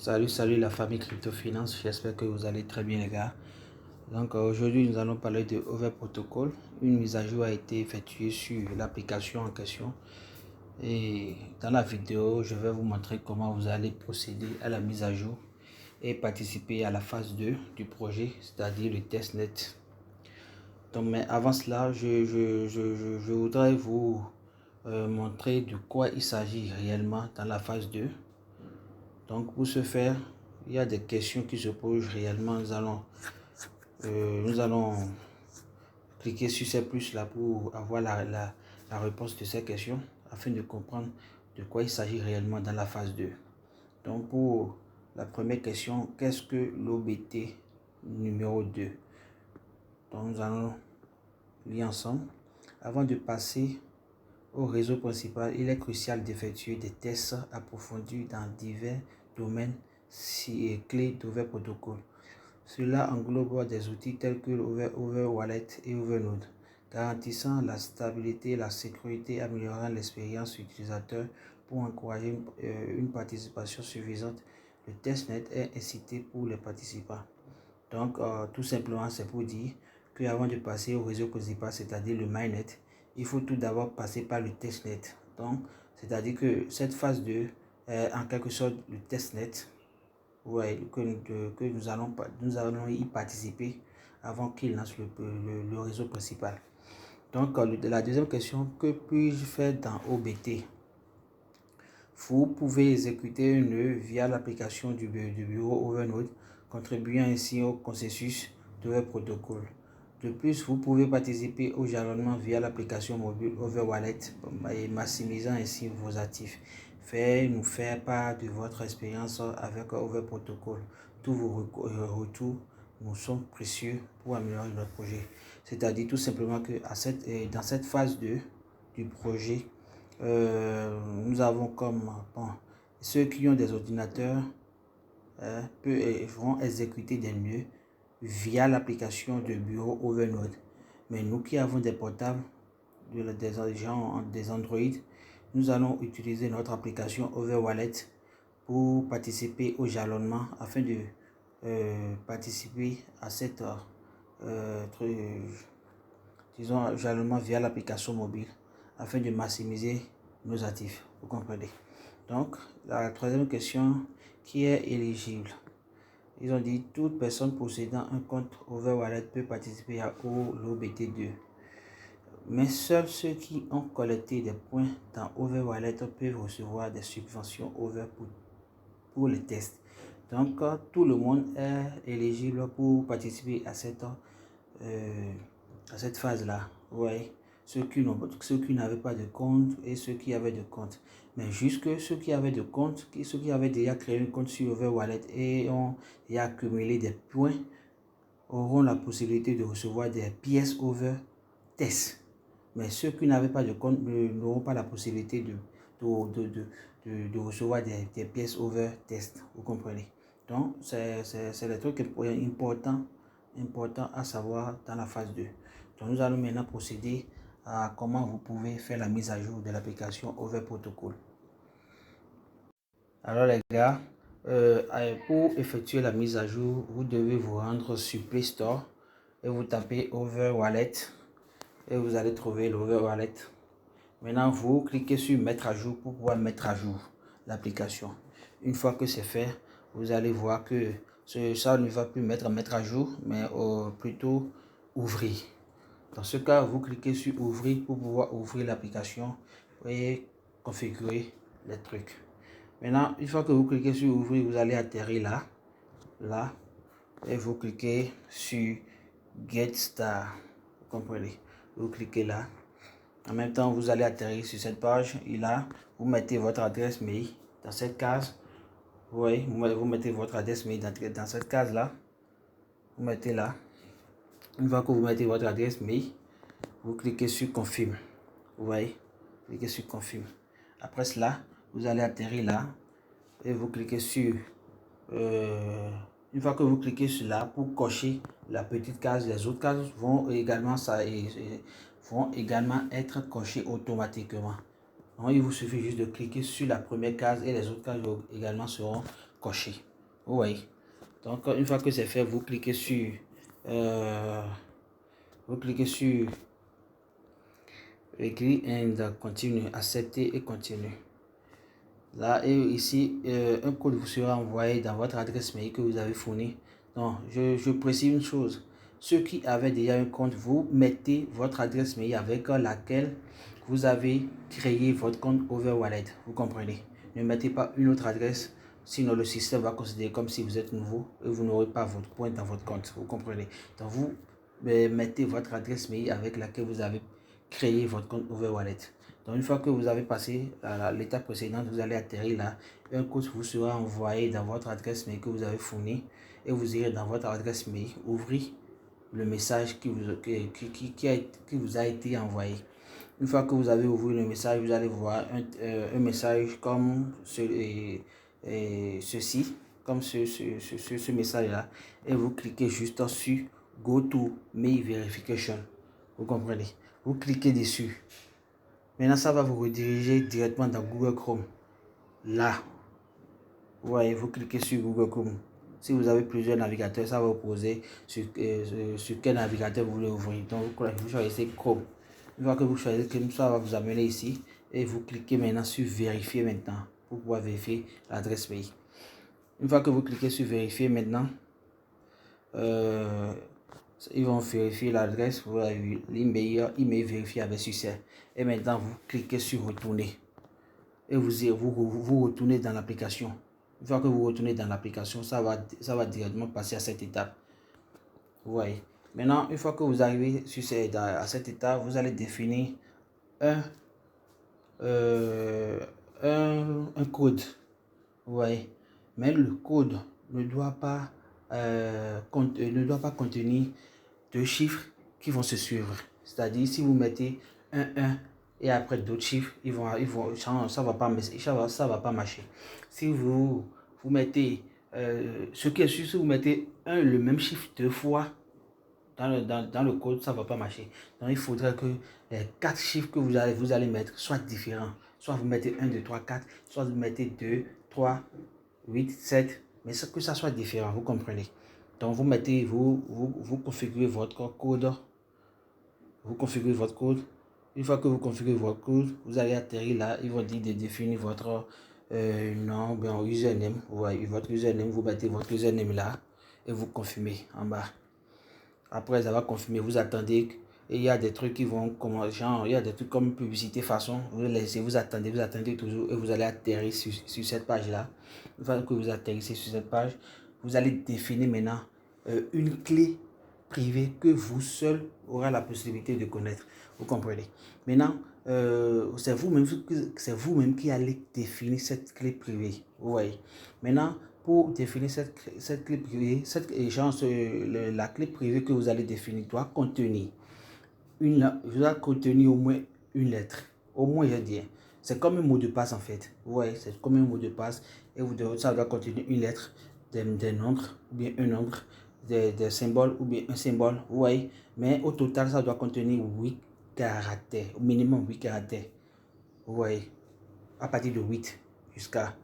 Salut la famille Crypto Finance, j'espère que vous allez très bien les gars. Donc aujourd'hui nous allons parler de Over Protocol. Une mise à jour a été effectuée sur l'application en question. Et dans la vidéo, je vais vous montrer comment vous allez procéder à la mise à jour et participer à la phase 2 du projet, c'est-à-dire le testnet. Donc mais avant cela, je voudrais vous montrer de quoi il s'agit réellement dans la phase 2. Donc pour ce faire, il y a des questions qui se posent réellement. Nous allons cliquer sur ces plus là pour avoir la réponse de ces questions afin de comprendre de quoi il s'agit réellement dans la phase 2. Donc pour la première question, qu'est-ce que l'OBT numéro 2? Donc nous allons lire ensemble. Avant de passer au réseau principal, il est crucial d'effectuer des tests approfondis dans divers domaines clés d'Over Protocol. Cela englobe des outils tels que Over Wallet et Overnode, garantissant la stabilité et la sécurité, améliorant l'expérience utilisateur pour encourager une participation suffisante. Le testnet est incité pour les participants. Donc, tout simplement, c'est pour dire qu'avant de passer au réseau principal, c'est-à-dire le mainnet, il faut tout d'abord passer par le testnet. Donc, c'est-à-dire que cette phase 2 est en quelque sorte le testnet, que nous allons y participer avant qu'il lance le réseau principal. Donc, la deuxième question, que puis-je faire dans OBT? Vous pouvez exécuter un nœud via l'application du bureau Overnode, contribuant ainsi au consensus de votre protocole. De plus, vous pouvez participer au jalonnement via l'application mobile Overwallet et maximisant ainsi vos actifs. Nous faire part de votre expérience avec Over Protocol. Tous vos retours nous sont précieux pour améliorer notre projet. C'est-à-dire tout simplement que dans cette phase 2 du projet, nous avons comme ceux qui ont des ordinateurs vont exécuter des nœuds via l'application de bureau Overnode. Mais nous qui avons des portables, des Android, nous allons utiliser notre application Overwallet pour participer au jalonnement afin de participer à cette jalonnement via l'application mobile afin de maximiser nos actifs. Vous comprenez? Donc, la troisième question, qui est éligible? Ils ont dit toute personne possédant un compte Overwallet peut participer au l'OBT2. Mais seuls ceux qui ont collecté des points dans Overwallet peuvent recevoir des subventions Over pour les tests. Donc, tout le monde est éligible pour participer à cette phase-là. Ouais. Ceux qui n'avaient pas de compte et ceux qui avaient de compte. Mais jusque ceux qui avaient de compte, ceux qui avaient déjà créé un compte sur Overwallet et ont déjà accumulé des points, auront la possibilité de recevoir des pièces Over test. Mais ceux qui n'avaient pas de compte n'auront pas la possibilité de recevoir des pièces Over test. Vous comprenez? Donc, c'est les trucs importants à savoir dans la phase 2. Donc, nous allons maintenant procéder à comment vous pouvez faire la mise à jour de l'application Over Protocol. Alors les gars, pour effectuer la mise à jour, vous devez vous rendre sur Play Store et vous tapez Overwallet et vous allez trouver l'Overwallet. Maintenant, vous cliquez sur mettre à jour pour pouvoir mettre à jour l'application. Une fois que c'est fait, vous allez voir que ça ne va plus mettre à jour, mais plutôt ouvrir. Dans ce cas, vous cliquez sur ouvrir pour pouvoir ouvrir l'application et configurer les trucs. Maintenant, une fois que vous cliquez sur ouvrir, vous allez atterrir là, et vous cliquez sur Get Start. Vous comprenez? Vous cliquez là. En même temps, vous allez atterrir sur cette page et là, vous mettez votre adresse mail dans cette case. Oui, vous mettez votre adresse mail dans cette case là. Vous mettez là. Une fois que vous mettez votre adresse mail, vous cliquez sur confirme. Vous voyez, cliquez sur confirme. Après cela, vous allez atterrir là et vous cliquez sur une fois que vous cliquez sur là pour cocher la petite case, les autres cases vont également être cochées automatiquement. Donc, il vous suffit juste de cliquer sur la première case et les autres cases également seront cochées. Vous voyez. Donc, une fois que c'est fait, vous cliquez sur agree and continue, accepter et continue. Là, et ici, un code vous sera envoyé dans votre adresse mail que vous avez fournie. Donc, je précise une chose. Ceux qui avaient déjà un compte, vous mettez votre adresse mail avec laquelle vous avez créé votre compte Overwallet. Vous comprenez? Ne mettez pas une autre adresse, sinon le système va considérer comme si vous êtes nouveau et vous n'aurez pas votre point dans votre compte. Vous comprenez? Donc, vous mettez votre adresse mail avec laquelle vous avez créé votre compte Overwallet. Donc, une fois que vous avez passé à l'étape précédente, vous allez atterrir là. Un code vous sera envoyé dans votre adresse mail que vous avez fourni. Et vous irez dans votre adresse mail, ouvrir le message qui vous a été envoyé. Une fois que vous avez ouvert le message, vous allez voir un message comme ceci, comme ce message-là. Et vous cliquez juste sur Go to Mail Verification. Vous comprenez? Vous cliquez dessus. Maintenant, ça va vous rediriger directement dans Google Chrome. Là, vous voyez, vous cliquez sur Google Chrome. Si vous avez plusieurs navigateurs, ça va vous poser sur quel navigateur vous voulez ouvrir. Donc, vous choisissez Chrome. Une fois que vous choisissez Chrome, ça va vous amener ici. Et vous cliquez maintenant sur Vérifier maintenant pour pouvoir vérifier l'adresse mail. Une fois que vous cliquez sur Vérifier maintenant, ils vont vérifier l'adresse, vous avez vu l'email vérifié avec succès. Et maintenant, vous cliquez sur Retourner. Et vous retournez dans l'application. Une fois que vous retournez dans l'application, ça va directement passer à cette étape. Vous voyez. Maintenant, une fois que vous arrivez à cette étape, vous allez définir un code. Vous voyez. Mais le code ne doit pas contenir deux chiffres qui vont se suivre. C'est-à-dire, si vous mettez un et après d'autres chiffres, ça va pas marcher. Si vous mettez, ce qui est sûr, si vous mettez le même chiffre deux fois dans le code, ça va pas marcher. Donc, il faudrait que les quatre chiffres que vous allez mettre soient différents. Soit vous mettez 1, 2, 3, 4, soit vous mettez 2, 3, 8, 7, mais que ça soit différent, vous comprenez. Donc, vous mettez, vous configurez votre code. Vous configurez votre code. Une fois que vous configurez votre code, vous allez atterrir là. Ils vont dire de définir votre nom, bien username. Vous voyez, votre username, vous mettez votre username là et vous confirmez en bas. Après avoir confirmé, vous attendez. Et il y a des trucs qui vont comme genre, il y a des trucs comme publicité façon. Vous laissez, vous attendez toujours et vous allez atterrir sur cette page là. Une fois que vous atterrissez sur cette page, vous allez définir maintenant une clé privée que vous seul aurez la possibilité de connaître. Vous comprenez? Maintenant, c'est vous-même qui allez définir cette clé privée. Vous voyez? Maintenant, pour définir cette clé privée, la clé privée que vous allez définir doit contenir au moins une lettre. Au moins, je dis. C'est comme un mot de passe en fait. Vous voyez, c'est comme un mot de passe. Et ça doit contenir une lettre, des nombres, ou bien un nombre, des symboles, ou bien un symbole. Vous voyez. Mais au total, ça doit contenir 8 caractères. Au minimum 8 caractères. Vous voyez. À partir de 8 jusqu'à...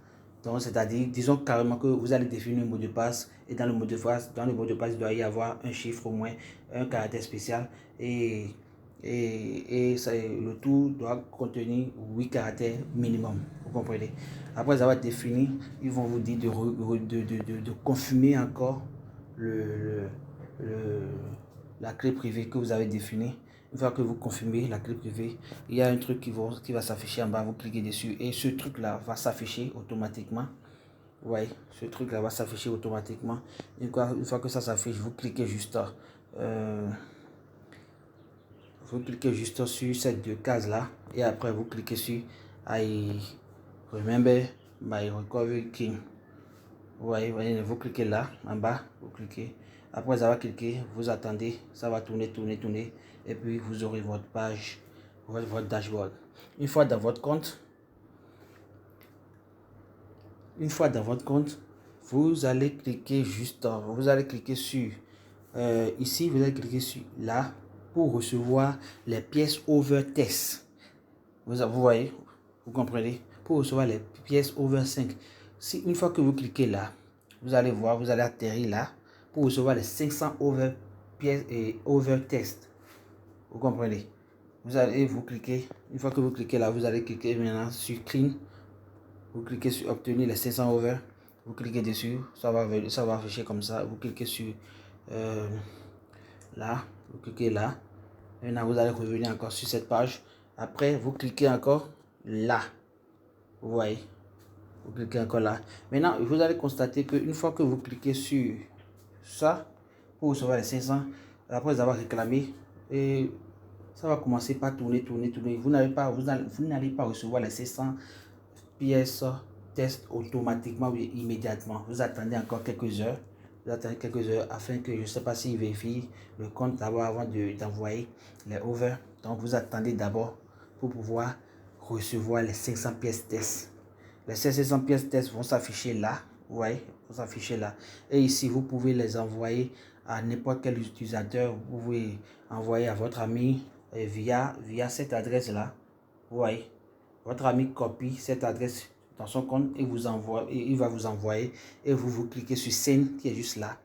Donc, c'est-à-dire, disons carrément que vous allez définir un mot de passe. Et dans le mot de passe, il doit y avoir un chiffre au moins, un caractère spécial. Et le tout doit contenir 8 caractères minimum. Vous comprenez? Après avoir défini, ils vont vous dire de confirmer encore la clé privée que vous avez définie. Une fois que vous confirmez la clé privée, il y a un truc qui va s'afficher en bas, vous cliquez dessus et ce truc là va s'afficher automatiquement. Ouais, ce truc là va s'afficher automatiquement. Une fois que ça s'affiche, vous cliquez juste sur ces deux cases là et après vous cliquez sur I remember my recovery king. Voyez, vous cliquez là en bas, vous cliquez. Après ça va cliquer, vous attendez, ça va tourner et puis vous aurez votre page, votre dashboard. Une fois dans votre compte, vous allez cliquer sur ici, vous allez cliquer sur là pour recevoir les pièces over test. Vous voyez, vous comprenez, pour recevoir les pièces over 5. Une fois que vous cliquez là, vous allez voir, vous allez atterrir là pour recevoir les 500 over pièces et over test. Vous comprenez? Vous allez vous cliquer, une fois que vous cliquez là, vous allez cliquer maintenant sur clean. Vous cliquez sur obtenir les 500 over. Vous cliquez dessus, ça va afficher comme ça. Vous cliquez sur là, vous cliquez là. Maintenant, vous allez revenir encore sur cette page. Après, vous cliquez encore là. Vous voyez? Vous cliquez encore là. Maintenant, vous allez constater qu'une fois que vous cliquez sur ça, pour recevoir les 500, après avoir réclamé, et ça va commencer par tourner. Vous n'allez pas recevoir les 500 pièces test automatiquement ou immédiatement. Vous attendez encore quelques heures. Vous attendez quelques heures afin que je ne sais pas s'il vérifie le compte d'abord avant d'envoyer les over. Donc vous attendez d'abord pour pouvoir recevoir les 500 pièces test. Les 500 pièces test vont s'afficher là. Vous voyez, vont s'afficher là. Et ici, vous pouvez les envoyer à n'importe quel utilisateur. Vous pouvez envoyer à votre ami via cette adresse là. Vous voyez, votre ami copie cette adresse dans son compte et vous envoie, et il va vous envoyer, et vous cliquez sur Send qui est juste là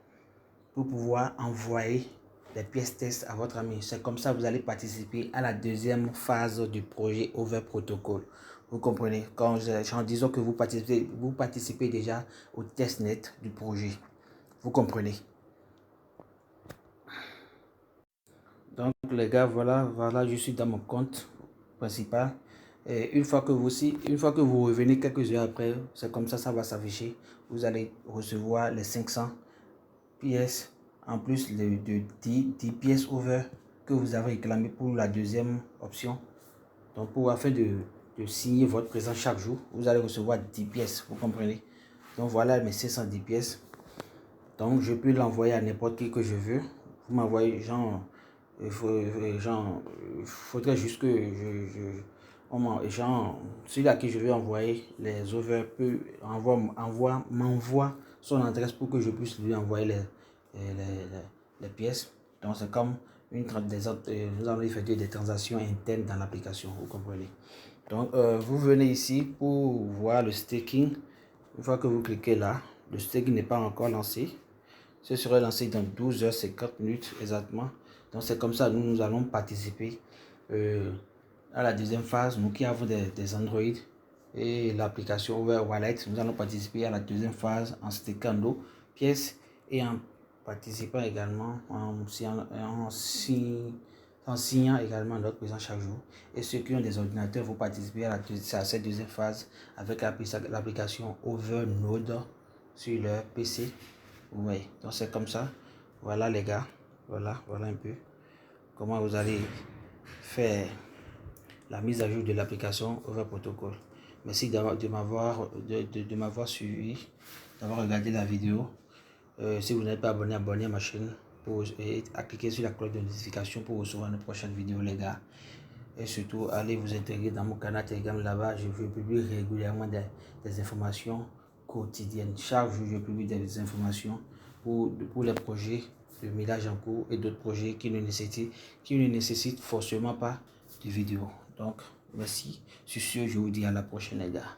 pour pouvoir envoyer les pièces test à votre ami. C'est comme ça que vous allez participer à la deuxième phase du projet Over Protocol. Vous comprenez? En disant que vous participez déjà au testnet du projet. Vous comprenez? Donc les gars, voilà, je suis dans mon compte principal. Et une fois que vous revenez quelques heures après, c'est comme ça va s'afficher. Vous allez recevoir les 500 pièces en plus de 10 pièces over que vous avez réclamé pour la deuxième option. Donc afin de signer votre présence chaque jour, vous allez recevoir 10 pièces, vous comprenez? Donc voilà mes 510 pièces. Donc je peux l'envoyer à n'importe qui que je veux. Vous m'envoyez il faudrait juste que celui à qui je vais envoyer les over m'envoie son adresse pour que je puisse lui envoyer les pièces. Donc c'est comme nous allons effectuer des transactions internes dans l'application, vous comprenez. Donc vous venez ici pour voir le staking. Une fois que vous cliquez là, le staking n'est pas encore lancé. Ce sera lancé dans 12h50 exactement. Donc c'est comme ça nous allons participer à la deuxième phase. Nous qui avons des Android et l'application Over Wallet, nous allons participer à la deuxième phase en stackant nos pièces et en participant également en signant également notre présence chaque jour. Et ceux qui ont des ordinateurs vont participer à cette deuxième phase avec l'application Overnode sur leur PC. Oui, donc c'est comme ça. Voilà les gars, voilà un peu comment vous allez faire la mise à jour de l'application Over Protocol. Merci de m'avoir suivi, d'avoir regardé la vidéo. Si vous n'êtes pas abonné, abonnez à ma chaîne et cliquez sur la cloche de notification pour recevoir une prochaine vidéo les gars. Et surtout, allez vous intégrer dans mon canal Telegram là-bas. Je publie régulièrement des informations quotidiennes. Chaque jour, je publie des informations pour les projets de millage en cours et d'autres projets qui ne nécessitent forcément pas de vidéo. Donc, merci. Sur ce, je vous dis à la prochaine les gars.